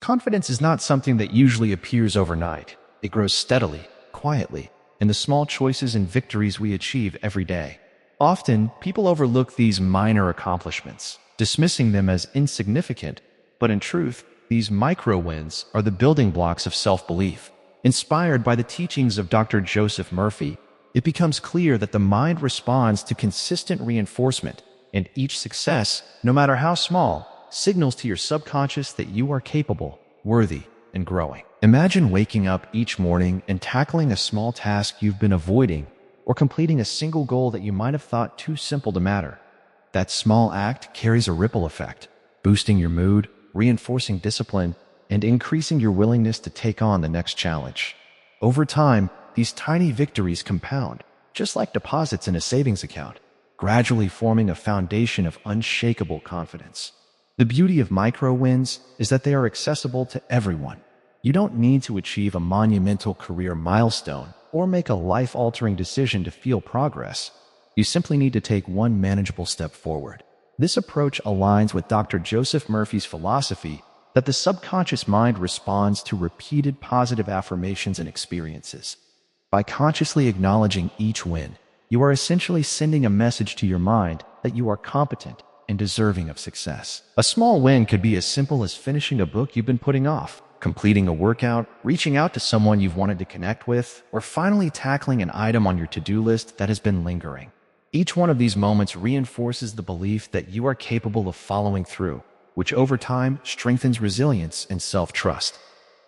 Confidence is not something that usually appears overnight. It grows steadily, quietly, in the small choices and victories we achieve every day. Often, people overlook these minor accomplishments, dismissing them as insignificant, but in truth, these micro-wins are the building blocks of self-belief. Inspired by the teachings of Dr. Joseph Murphy, it becomes clear that the mind responds to consistent reinforcement, and each success, no matter how small, signals to your subconscious that you are capable, worthy, and growing. Imagine waking up each morning and tackling a small task you've been avoiding, or completing a single goal that you might have thought too simple to matter. That small act carries a ripple effect, boosting your mood, reinforcing discipline, and increasing your willingness to take on the next challenge. Over time, these tiny victories compound, just like deposits in a savings account, gradually forming a foundation of unshakable confidence. The beauty of micro-wins is that they are accessible to everyone. You don't need to achieve a monumental career milestone or make a life-altering decision to feel progress. You simply need to take one manageable step forward. This approach aligns with Dr. Joseph Murphy's philosophy that the subconscious mind responds to repeated positive affirmations and experiences. By consciously acknowledging each win, you are essentially sending a message to your mind that you are competent and deserving of success. A small win could be as simple as finishing a book you've been putting off, completing a workout, reaching out to someone you've wanted to connect with, or finally tackling an item on your to-do list that has been lingering. Each one of these moments reinforces the belief that you are capable of following through, which over time strengthens resilience and self-trust.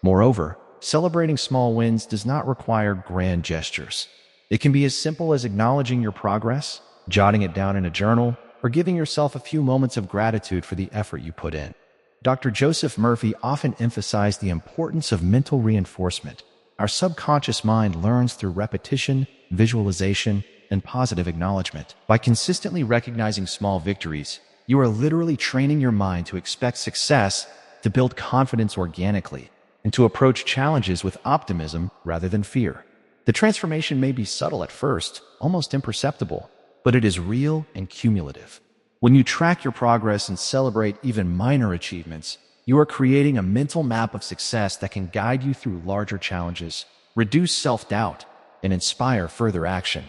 Moreover, celebrating small wins does not require grand gestures. It can be as simple as acknowledging your progress, jotting it down in a journal, or giving yourself a few moments of gratitude for the effort you put in. Dr. Joseph Murphy often emphasized the importance of mental reinforcement. Our subconscious mind learns through repetition, visualization, and positive acknowledgement. By consistently recognizing small victories, you are literally training your mind to expect success, to build confidence organically, and to approach challenges with optimism rather than fear. The transformation may be subtle at first, almost imperceptible, but it is real and cumulative. When you track your progress and celebrate even minor achievements, you are creating a mental map of success that can guide you through larger challenges, reduce self-doubt, and inspire further action.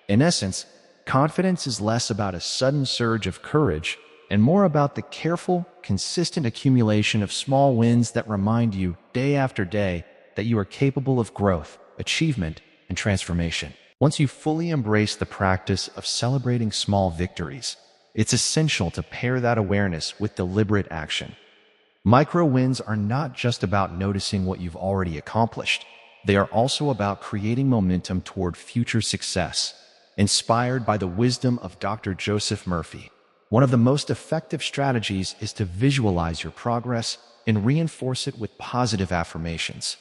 In essence, confidence is less about a sudden surge of courage and more about the careful, consistent accumulation of small wins that remind you day after day that you are capable of growth, achievement, and transformation. Once you fully embrace the practice of celebrating small victories, it's essential to pair that awareness with deliberate action. Micro-wins are not just about noticing what you've already accomplished. They are also about creating momentum toward future success. Inspired by the wisdom of Dr. Joseph Murphy, one of the most effective strategies is to visualize your progress and reinforce it with positive affirmations.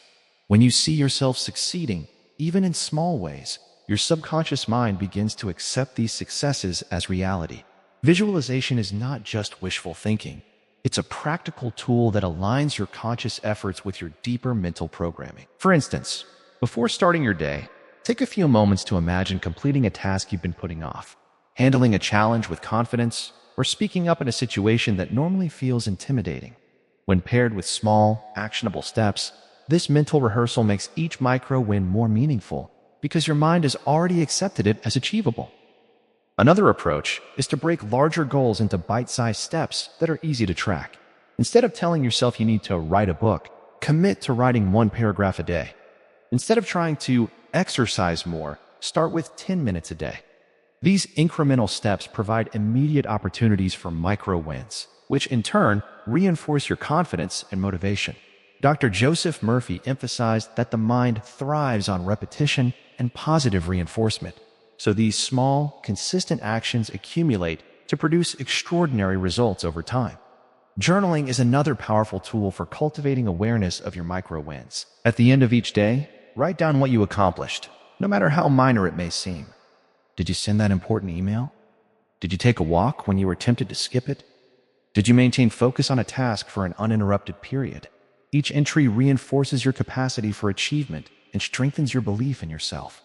When you see yourself succeeding, even in small ways, your subconscious mind begins to accept these successes as reality. Visualization is not just wishful thinking. It's a practical tool that aligns your conscious efforts with your deeper mental programming. For instance, before starting your day, take a few moments to imagine completing a task you've been putting off, handling a challenge with confidence, or speaking up in a situation that normally feels intimidating. When paired with small, actionable steps, this mental rehearsal makes each micro-win more meaningful because your mind has already accepted it as achievable. Another approach is to break larger goals into bite-sized steps that are easy to track. Instead of telling yourself you need to write a book, commit to writing one paragraph a day. Instead of trying to exercise more, start with 10 minutes a day. These incremental steps provide immediate opportunities for micro-wins, which in turn reinforce your confidence and motivation. Dr. Joseph Murphy emphasized that the mind thrives on repetition and positive reinforcement, so these small, consistent actions accumulate to produce extraordinary results over time. Journaling is another powerful tool for cultivating awareness of your micro-wins. At the end of each day, write down what you accomplished, no matter how minor it may seem. Did you send that important email? Did you take a walk when you were tempted to skip it? Did you maintain focus on a task for an uninterrupted period? Each entry reinforces your capacity for achievement and strengthens your belief in yourself.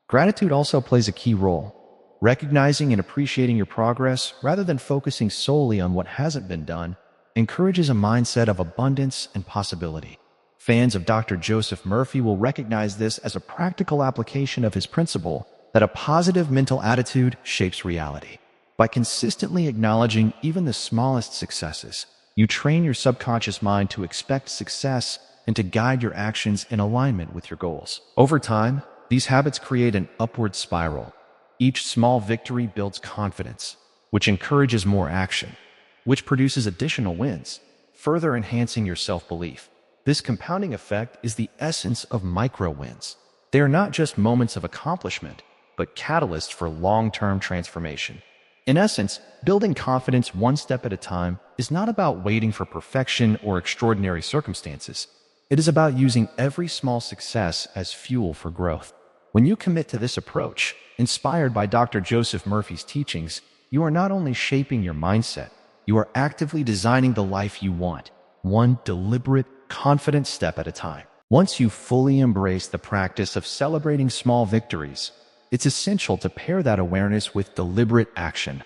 Gratitude also plays a key role. Recognizing and appreciating your progress rather than focusing solely on what hasn't been done encourages a mindset of abundance and possibility. Fans of Dr. Joseph Murphy will recognize this as a practical application of his principle that a positive mental attitude shapes reality. By consistently acknowledging even the smallest successes, you train your subconscious mind to expect success and to guide your actions in alignment with your goals. Over time, these habits create an upward spiral. Each small victory builds confidence, which encourages more action, which produces additional wins, further enhancing your self-belief. This compounding effect is the essence of micro-wins. They are not just moments of accomplishment, but catalysts for long-term transformation. In essence, building confidence one step at a time is not about waiting for perfection or extraordinary circumstances. It is about using every small success as fuel for growth. When you commit to this approach, inspired by Dr. Joseph Murphy's teachings, you are not only shaping your mindset, you are actively designing the life you want, one deliberate, confident step at a time. Once you fully embrace the practice of celebrating small victories, it's essential to pair that awareness with deliberate action.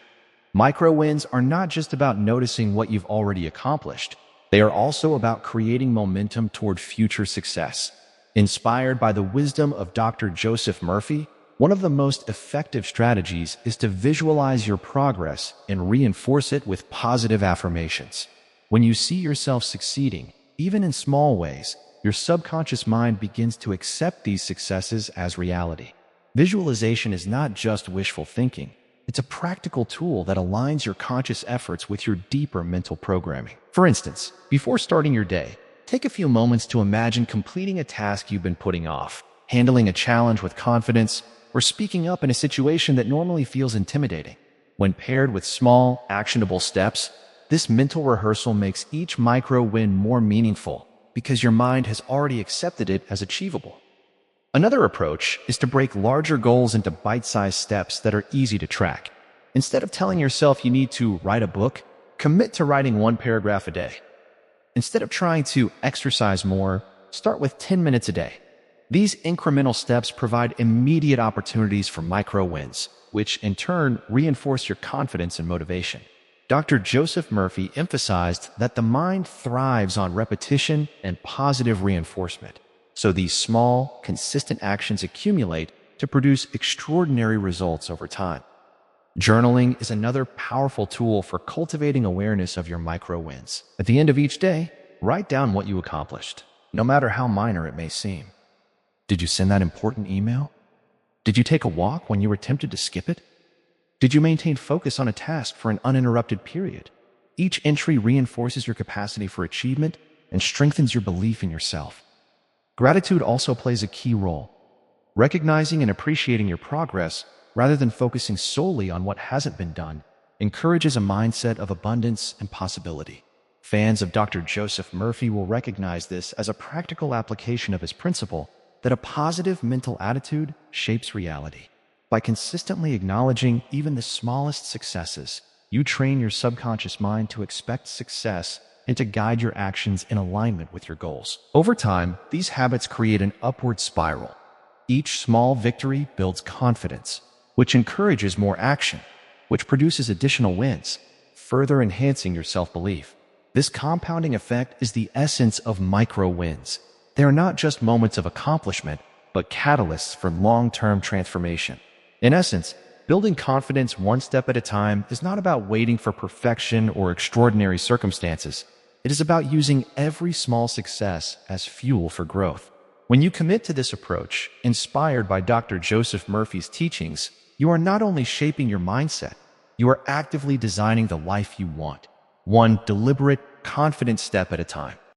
Micro-wins are not just about noticing what you've already accomplished. They are also about creating momentum toward future success. Inspired by the wisdom of Dr. Joseph Murphy, one of the most effective strategies is to visualize your progress and reinforce it with positive affirmations. When you see yourself succeeding, even in small ways, your subconscious mind begins to accept these successes as reality. Visualization is not just wishful thinking. It's a practical tool that aligns your conscious efforts with your deeper mental programming. For instance, before starting your day, take a few moments to imagine completing a task you've been putting off, handling a challenge with confidence, or speaking up in a situation that normally feels intimidating. When paired with small, actionable steps, this mental rehearsal makes each micro-win more meaningful because your mind has already accepted it as achievable. Another approach is to break larger goals into bite-sized steps that are easy to track. Instead of telling yourself you need to write a book, commit to writing 1 paragraph a day. Instead of trying to exercise more, start with 10 minutes a day. These incremental steps provide immediate opportunities for micro-wins, which in turn reinforce your confidence and motivation. Dr. Joseph Murphy emphasized that the mind thrives on repetition and positive reinforcement. So these small, consistent actions accumulate to produce extraordinary results over time. Journaling is another powerful tool for cultivating awareness of your micro-wins. At the end of each day, write down what you accomplished, no matter how minor it may seem. Did you send that important email? Did you take a walk when you were tempted to skip it? Did you maintain focus on a task for an uninterrupted period? Each entry reinforces your capacity for achievement and strengthens your belief in yourself. Gratitude also plays a key role. Recognizing and appreciating your progress, rather than focusing solely on what hasn't been done, encourages a mindset of abundance and possibility. Fans of Dr. Joseph Murphy will recognize this as a practical application of his principle that a positive mental attitude shapes reality. By consistently acknowledging even the smallest successes, you train your subconscious mind to expect success and to guide your actions in alignment with your goals. Over time, these habits create an upward spiral. Each small victory builds confidence, which encourages more action, which produces additional wins, further enhancing your self-belief. This compounding effect is the essence of micro-wins. They are not just moments of accomplishment, but catalysts for long-term transformation. In essence, building confidence one step at a time is not about waiting for perfection or extraordinary circumstances. It is about using every small success as fuel for growth. When you commit to this approach, inspired by Dr. Joseph Murphy's teachings, you are not only shaping your mindset, you are actively designing the life you want, one deliberate, confident step at a time.